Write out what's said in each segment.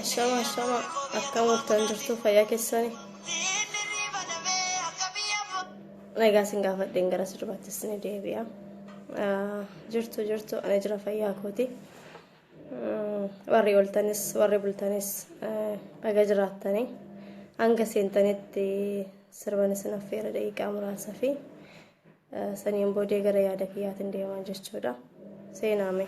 Ashama akkam waqtaan jirtu fayyaa keessanii. Nagaa sin gaafadheen gara sirbaattis ni deebi'a. Jirtu ana jira fayyaa kooti. Warri ooltanis warri bultanis aga jiraattanii hanga seentanitti sirban isin affeera daqiiqaa muraasa fi saniin boodee gara yaada kiyyaatiin deemaa jechuudha. Seenaame.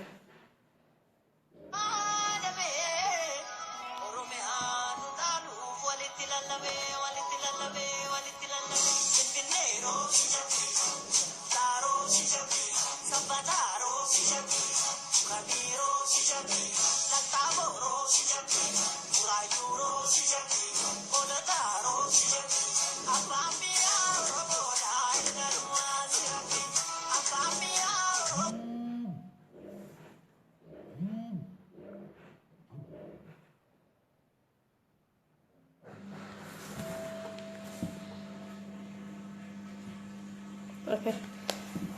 Okay.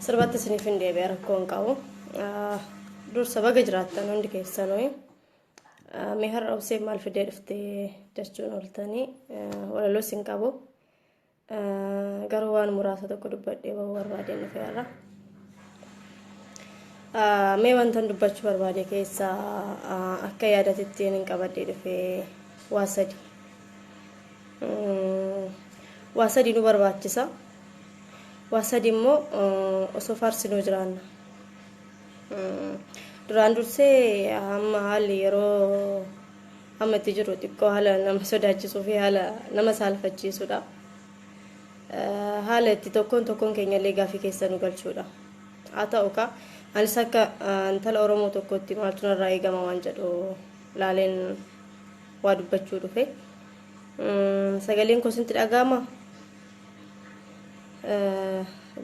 Sirbaatti isiniif hin deebi'e rakkoo hin qabu. Dursa baga jiraattan hundi keessanuu mee har'a obsee maal fidee dhuftee jechuun ooltanii walaloo isin qabu. Garuu waan muraasa tokko dubbadhee bahuu barbaadeen dhufe har'a. Mee wantan dubbachuu barbaade keessaa akka yaadatitti hin qabadhee dhufe waa sadi. Waa sadi nu barbaachisa. Wasadi immoo osoo faarsinuu jiraanna. Duraan dursee amma haalli yeroo amma itti jiru xiqqoo haala nama sodaachisuu fi haala nama saalfachiisudha. Haala itti tokkoon keenya illee gaafii keessa nu galchuudha. Haa ta'u ka anis akka intala Oromoo tokkotti maaltu narraa eegama waan jedhu laaleen waa dubbachuu dhufe. Sagaleen kosinti dhaga'ama.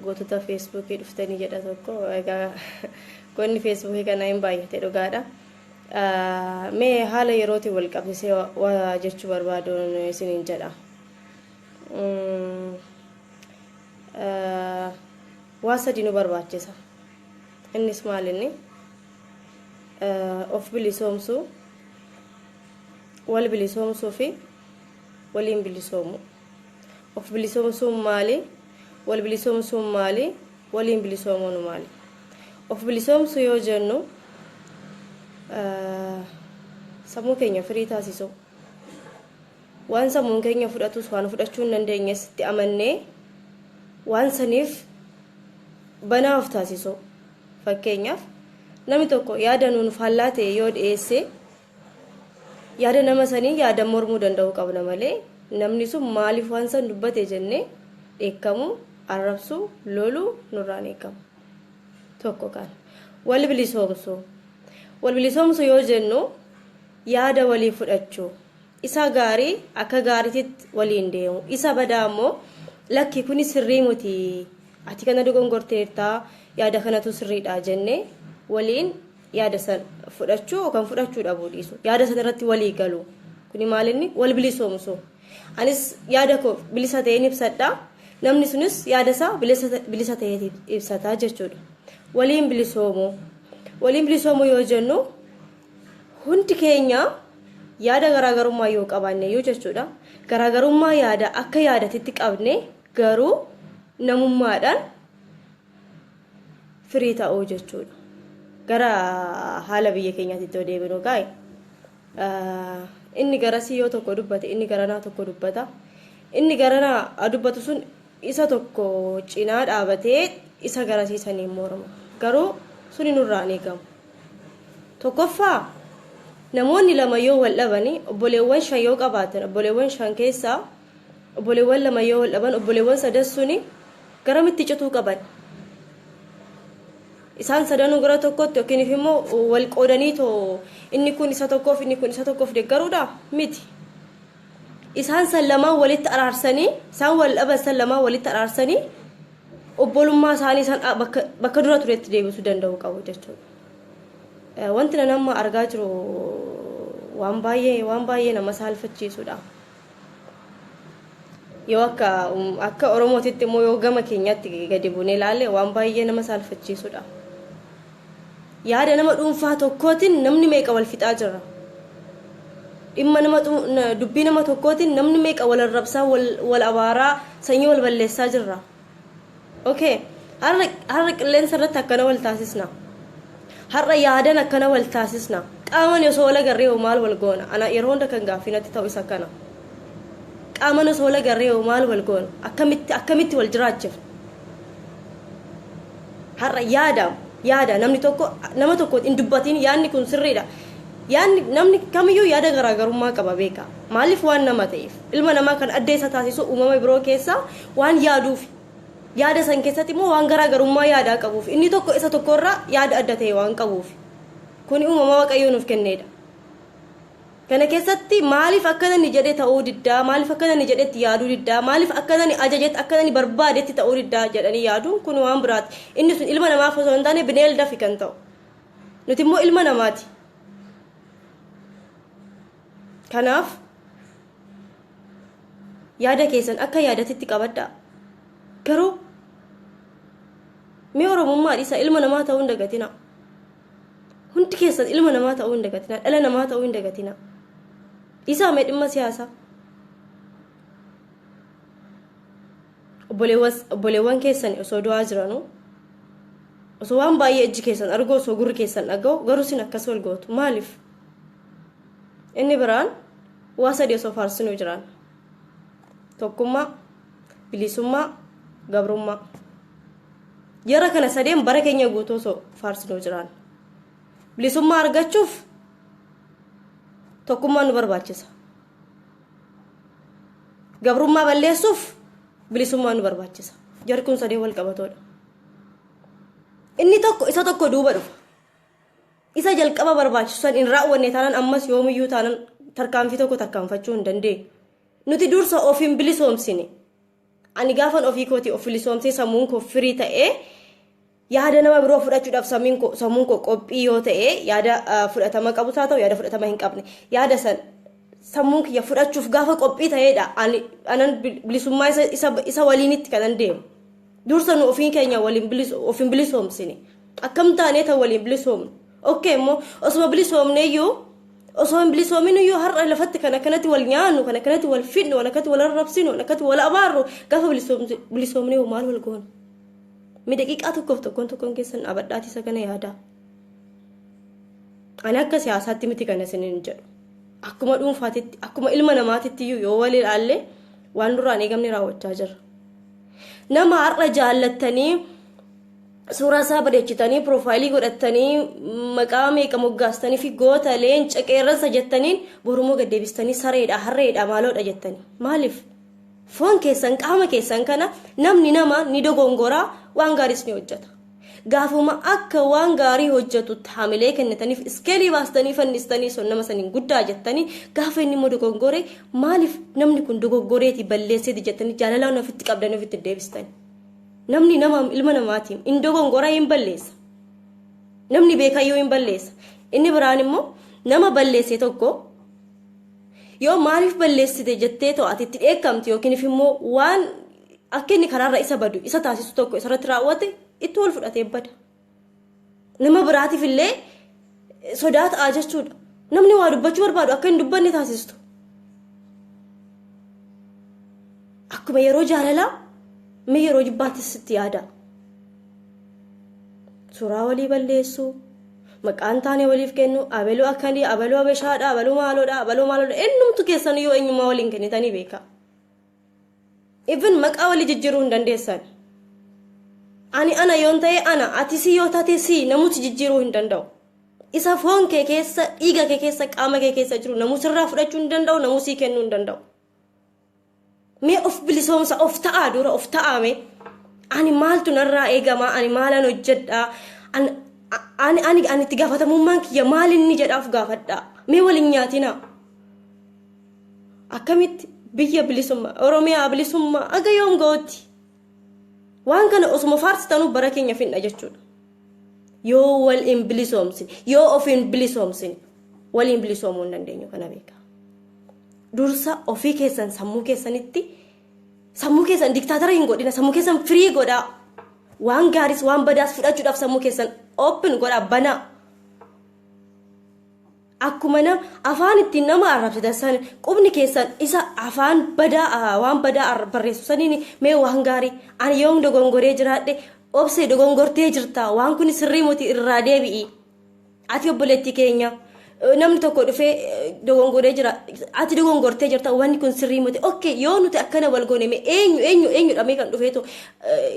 Gootota Facebookii dhuftanii jedha tokko egaa goonni Facebookii kana hin baay'ate dhugaadha. Mee haala yerootiin wal qabsiisee waa jechuu barbaaduun isiniin jedha. Waa sadi nu barbaachisa. Innis maalinni of bilisoomsuu, wal bilisoomsuu fi waliin bilisoomu. Of bilisoomsuun maali? Wal bilisoomsuun maali? Waliin bilisoomuun maali? Of bilisoomsuu yoo jennu sammuu keenya firii taasisu. Waan sammuun keenya fudhatus waan fudhachuu hin dandeenyes itti amannee waan saniif banaa of taasisu. Fakkeenyaaf namni tokko yaada nuun faallaa ta'e yoo dhiyeesse yaada nama sanii yaada mormuu danda'u qabna malee namni sun maaliif waan san dubbate jennee eekamu arrabsu lolu nurraan eekamu tokko kan wal bilisoomsu yoo jennu yaada walii fudhachuu isa gaarii akka gaariitti waliin deemu isa badaa immoo lakki kuni sirrii muti ati kana dogongorteertaa yaada kanatu sirriidha jennee waliin yaada san fudhachuu kan fudhachuu dhabuu dhiisu yaada san irratti walii galu kuni maalinni wal bilisoomsu anis yaada ko bilisa ta'een ibsadha namni sunis yaada isaa bilisa ta'ee ibsata jechuudha. Waliin bilisoomu yoo jennu hundi keenya yaada garaagarummaa yoo qabaanne yoo jechuudha. Garaagarummaa yaada akka yaadatitti qabne garuu namummaadhaan firii ta'uu jechuudha. Gara haala biyya keenyaatti yoo deebinu gaa'e inni garasii yoo tokko dubbate inni garanaa tokko dubbata. Inni garanaa dubbatu sun isa tokko cinaa dhaabatee isa garasiisanii morma. Garuu suni nurraan eegamu. Tokkoffaa namoonni lama yoo wal dhabanii obboleewwan shan yoo qabaatan obboleewwan shan keessaa obboleewwan lama yoo wal dhaban obboleewwan sadan suni garamitti cituu qaban. Isaan sadanuu gara tokkotti yookiin immoo wal qoodanii too inni kun isa tokkoof inni kun isa tokkoof deeggaruudha miti. Isaan san lamaan walitti araarsanii isaan wal dhaban san lamaan walitti araarsanii obbolummaa isaanii san bakka dura turetti deebisuu danda'u qabu jechuudha. Wanti nama argaa jiru waan baay'ee nama saalfachiisudha. Yoo akka Oromootitti immoo yoo gama keenyatti gadi buunee ilaalle waan baay'ee nama saalfachiisudha. Yaada nama dhuunfaa tokkootiin namni meeqa wal fixaa jira. imma nama dubbii nama tokkootiin namni meeqa wal arrabsaa wal abaaraa sanyii wal balleessaa jirra. Okay, har'a qilleensa irratti akkana wal taasisna. Har'a yaadan akkana wal taasisna. Qaaman osoo wal agarree maal wal goona? Ana yeroo hunda kan gaaffinatti ta'u isa kana. Qaaman osoo wal agarree maal wal goona? Akkamitti wal jiraachifna? Har'a yaada namni tokko nama tokko hin dubbatiin yaadni kun sirriidha. Yaadni namni kamiyyuu yaada garaagarummaa qaba beeka. Maaliif waan nama ta'eef ilma namaa kan adda isa taasisu uumama biroo keessa waan yaaduuf yaada san keessatti immoo waan garaagarummaa yaadaa qabuuf inni tokko isa tokkorraa yaada adda ta'e waan qabuuf kun uumama Waaqayyoo nuuf kenneedha. Kana keessatti maaliif akkana ni jedhee ta'uu diddaa, maaliif akkana ni jedhetti yaaduu diddaa, maaliif akkana ni ajajetti akkana ni barbaadetti ta'uu diddaa jedhanii yaaduun kun waan biraati. Inni sun ilma namaaf osoo hin taane bineeldaaf kan ta'u. Nuti immoo ilma namaati. Kanaaf yaada keessan akka yaadatitti qabadhaa. Garuu mee Oromummaa isa ilma namaa ta'uu hin dagatina. Hundi keessan ilma namaa ta'uu hin dagatina, dhala namaa ta'uu hin dagatina. Isa mee dhimma siyaasaa. Obboleewwan keessan osoo du'aa jiranuu osoo waan baay'ee ijji keessan argoo osoo gurri keessan dhaga'u garuu sin akkas wal gootu maaliif? Inni biraan waa sadii osoo faarsinuu jiran. Tokkummaa, bilisummaa, gabrummaa. Yara kana sadeen bara keenya guutuu osoo faarsinuu jiran. Bilisummaa argachuuf tokkummaa nu barbaachisa. Gabrummaa balleessuuf bilisummaa nu barbaachisa. Jarri kun sadeen wal qabatoodha. Inni tokko isa tokko duuba dhufa. Isa jalqaba barbaachisu san hin raawwanne taanaan ammas yoomiyyuu taanaan tarkaanfii tokko tarkaanfachuu hin dandeenyu. Nuti dursa ofiin bilisoomsine. Ani gaafan ofii kooti of bilisoomsee sammuun koo firii ta'ee yaada nama biroo fudhachuudhaaf sammuun koo qophii yoo ta'e yaada fudhatama qabu haa ta'u yaada fudhatama hin qabne yaada san sammuun kiyya fudhachuuf gaafa qophii ta'eedha. Anan bilisummaa isa waliinitti kanan deemu. Dursa nu ofiin keenya ofiin bilisoomsine. Akkam taanee ta'u waliin bilisoomne. Okay immoo osoo bilisoomneeyyuu osoo hin bilisoominuyyuu har'a lafatti kan akkanatti wal nyaannu kan akkanatti wal fidnu kan akkanatti wal arrabsinu kan akkanatti wal abaarru gaafa bilisoomnee maal wal goona? Mi daqiiqaa tokkoon keessan abadhaati isa kana yaada. Ani akka siyaasaatti miti kana isiniin jedhu. Akkuma dhuunfaatitti akkuma ilma namaatitti yoo wal ilaalle waan duraan eegamne raawwachaa jirra. Nama har'a jaallattanii suuraa isaa bareechitanii piroofaayilii godhatanii maqaa meeqa moggaastanii fi goota leenca qeerransa jettaniin borumoo gaddeebistanii sareedha harreedha maaloodha jettanii maaliif? Foon keessan qaama keessan kana namni nama ni dogongoraa waan gaariis ni hojjeta. Gaafuma akka waan gaarii hojjetu haamilee kennitaniif iskeelii baastanii fannistanii son nama saniin guddaa jettanii gaafa inni immoo dogongoree maaliif namni kun dogoggoreeti balleesseeti jettanii jaalalaan ofitti qabdanii ofitti deebistanii. Namni nama ilma namaati in dogongoraa hin balleessa. Namni beekayyuu hin balleessa. Inni biraan immoo nama balleesse tokko yoo maaliif balleessite jettee to'ate itti dheekkamti yookiin immoo waan akka inni karaarra isa badu isa taasisu tokko isarratti raawwate itti wal fudhatee bada. Nama biraatiif illee sodaa ta'aa jechuudha. Namni waa dubbachuu barbaadu akka hin dubbanne taasistu. Akkuma yeroo jaalalaa mee yeroo jibbaattis sitti yaada. Suuraa walii balleessuu maqaan taane waliif kennu abaluu akkanii abaluu abeshaadha abaluu maaloodha eenyumtu keessan yoo eenyummaa waliin kennitanii beeka. Even maqaa walii jijjiiruu hin dandeessan. Ana yoon ta'e ana ati si yoo taate si namuti jijjiiruu hin danda'u. Isa foon kee keessa dhiiga kee keessa qaama kee keessa jiru namus irraa fudhachuu hin danda'u namusii kennuu hin danda'u. Mee of bilisoomsa of ta'aa dura of ta'ame ani maaltu narraa eegama ani maalan hojjedha ani itti gaafatamummaan kiyya maal inni jedhaaf gaafadha. Mee waliin nyaatina. Akkamitti biyya bilisummaa Oromiyaa bilisummaa aga yoom gootti? Waan kana osuma faarsitanuu bara keenya finna jechuudha. Yoo wal in bilisoomsin yoo of in bilisoomsin waliin bilisoomuu hin dandeenyu kana beeka. Dursa ofii keessan sammuu keessan diktaatara hin godhina sammuu keessan firii godhaa. Waan gaaris waan badaas fudhachuudhaaf sammuu keessan open godhaa banaa. akkuma nam afaan ittiin nama arrabsitan san qubni keessan isa afaan badaa waan badaa barreessu saniin mee waan gaarii ani yoom dogongoree jiraadhe obsee dogongortee jirta waan kun sirrii muti irraa deebi'i ati obboleetti keenya namni tokko dhufee dogongoree jira ati dogongortee jirta wanni kun sirrii muti okay yoo nuti akkana wal goone mee eenyu dhamee kan dhufeeto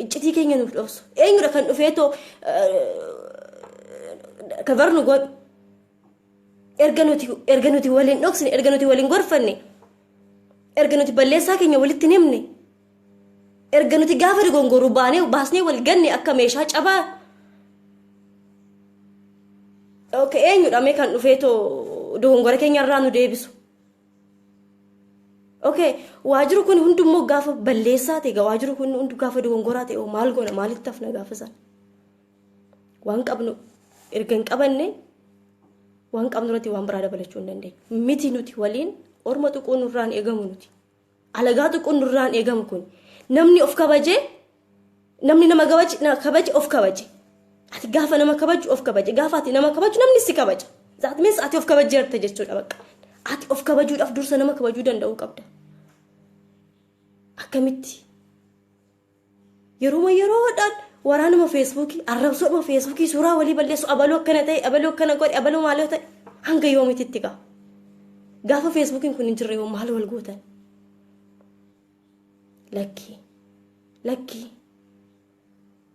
iccitii keenya nuuf dhobsu eenyudha kan dhufeeto kabarnu godhu erga nuti waliin dhoksine erga nuti waliin gorfanne erga nuti balleessaa keenya walitti himne erga nuti gaafa dogongoruu baasnee wal ganne akka meeshaa cabaa okay eenyudha mee kan dhufeeto dogongora keenya irraa nu deebisu okay waajiru kun hundummoo gaafa balleessaa ta'e waajiru kun hundu gaafa dogongoraa ta'e maal goona maalitti hafna gaafa san waan qabnu erga hin qabanne waan qabnu irratti waan biraa dabalachuu hin dandeenyu miti nuti waliin orma tuquun nurraan eegamu nuti alagaa tuquun nurraan eegamu kun namni of kabaje namni nama kabaje of kabaje ati gaafa nama kabaju of kabaje gaafa ati nama kabaju namni si kabaja zaat mees ati of kabajeerta jechuudha bakka ati of kabajuudhaaf dursa nama kabajuu danda'uu qabda akkamitti yeroodhaan waraanuma feesbuukii arrabsoodhuma feesbuukii suuraa walii balleessu abaluu akkana ta'e abaluu akkana godhe abaluu maaloo ta'e hanga yoomititti gaafa feesbuukiin kun hin jirre yoo maal wal gootan lakki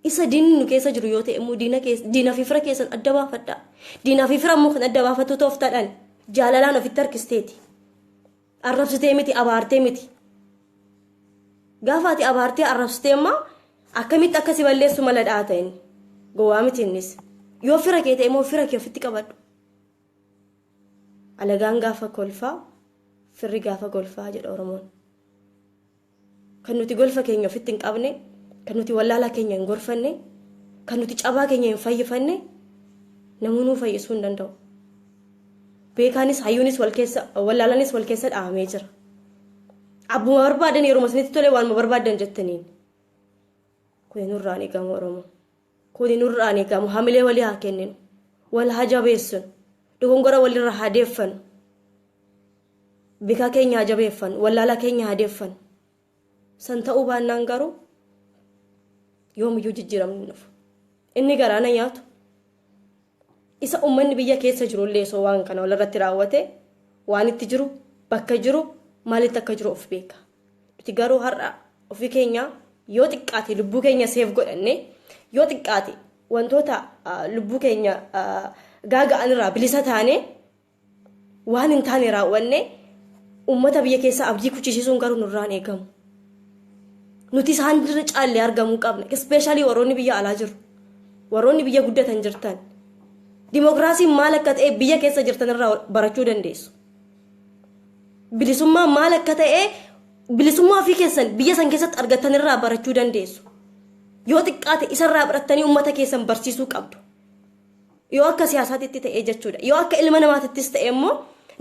isa diinni nu keessa jiru yoo ta'e immoo diina fi fira keessan adda baafadha diinaa fi fira immoo kan adda baafatu tooftaadhaan jaalalaan ofitti harkisteeti arrabsitee miti abaartee miti gaafa ati abaartee arrabsitee immoo akkamitti akkasi balleessu mala dhaata inni gowwaa miti innis yoo fira kee ta'e immoo fira kee ofitti qabadhu alagaan gaafa kolfaa firri gaafa golfaa jedha Oromoon kan nuti golfa keenya ofitti hin qabne kan nuti wallaalaa keenya hin gorfanne kan nuti cabaa keenya hin fayyifanne namoonni fayyisuu hin danda'u beekaanis hayyuunis wallaalaanis wal keessa dhahamee jira abbuma barbaadan yeroo masnitti tolee waan barbaadan jettaniin kun nurraan eegamu Oromoo kun nurraan eegamu hamilee walii haa kenninu wal haa jabeessinu dogongora walirra haa deeffanu beekaa keenya haa jabeeffanu wallaalaa keenya haa deeffanu san ta'uu baannaan garuu yoomiyyuu jijjiiramni nuuf inni garaana nyaatu isa ummanni biyya keessa jiru illee soo waan kana walirratti raawwate waan itti jiru bakka jiru maalitti akka jiru of beeka nuti garuu har'a ofii keenya yoo xiqqaate lubbuu keenya seef godhanne yoo xiqqaate wantoota lubbuu keenya gaaga'anirraa bilisa taane waan hin taane raawwanne ummata biyya keessa abdii kuchisiisuun garuu nurraan eegamu nuti isaan dirra caallee argamuu qabna especially warroonni biyya alaa jiru warroonni biyya guddatan jirtan dimokiraasiin maal akka ta'e biyya keessa jirtan irraa barachuu dandeessu bilisummaa maal akka ta'e bilisummaa fi keessan biyya san keessatti argatan irraa barachuu dandeessu yoo xiqqaate isarraa barattanii ummata keessan barsiisuu qabdu yoo akka siyaasaatitti ta'e jechuudha yoo akka ilma namaatittis ta'e immoo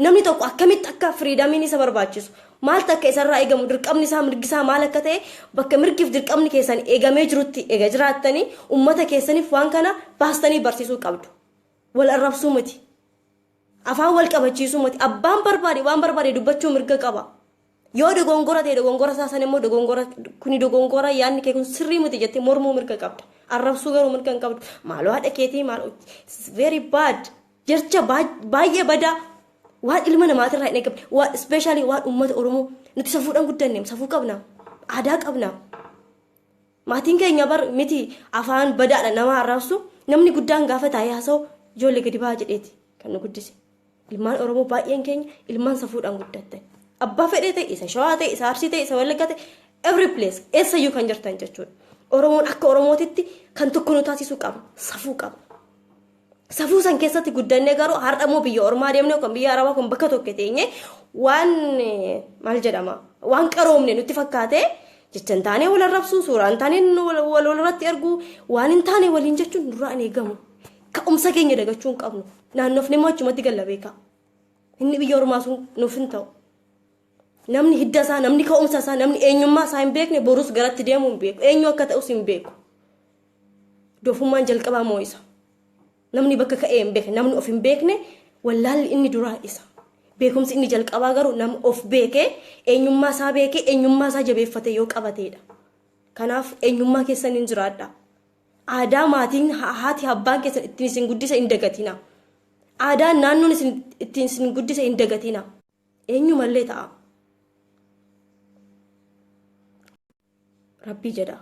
namni tokko akkamitti akka firiidamiin isa barbaachisu maaltu akka isarraa eegamu dirqamni isaa mirgisaa maal akka ta'e bakka mirgiif dirqamni keessan eegamee jirutti eega jiraattanii ummata keessaniif waan kana baastanii barsiisuu qabdu wal arrabsuu miti afaan wal qabachiisuu miti abbaan barbaade waan barbaade dubbachuu mirga qaba yoo dogongora ta'e dogongora saasan immoo kuni dogongora yaanni kee kun sirrii miti jettee mormuu mirga qabda arrabsuu garuu mirga hin qabdu maaloo haadha keetii maaloo very bad jecha baay'ee badaa waan ilma namaatirraa hin eegamne waan especially waan uummata Oromoo nuti safuudhaan guddanne safuu qabna aadaa qabna maatiin keenya bar miti afaan badaadha nama arrabsu namni guddaan gaafa taa'ee haasa'u ijoollee gadi ba'aa jedheeti kan nu guddise ilmaan Oromoo baay'een keenya ilmaan safuudhaan guddattan abbaa fedhee ta'e isa shawaa ta'e isa arsii ta'e isa wallaggaa ta'e every place eessayyuu kan jirtan jechuudha Oromoon akka Oromootitti kan tokko nu taasisuu qaba safuu qaba safuu san keessatti guddannee garuu har'a moo biyya ormaa deemne yookaan biyya arabaa kun bakka tokko teenye waan maal jedhama waan qaroomne nutti fakkaate jechaan taanee wal arrabsuu suuraan taanee walirratti erguu waan hin taane waliin jechuun nurraa hin eegamu ka'umsa keenya dagachuu hin qabnu naannoof nama achumatti galla beeka inni biyya ormaa sun nuuf hin ta'u namni hidda isaa namni ka'umsa isaa namni eenyummaa isaa hin beekne borus garatti deemuu hin beeku eenyu akka ta'us hin beeku doofummaan jalqabaa moo isa namni bakka ka'ee hin beekne namni of hin beekne wallaalli inni duraa isa. Beekumsi inni jalqabaa garuu nama of beekee eenyummaa isaa beekee eenyummaa isaa jabeeffate yoo qabateedha. Kanaaf eenyummaa keessan hin jiraadha. Aadaa maatiin haati abbaan keessan ittiin isin guddisa hin dagatina. Aadaa naannoon ittiin isin guddisa hin dagatina. Eenyumallee ta'a. Rabbii jedha.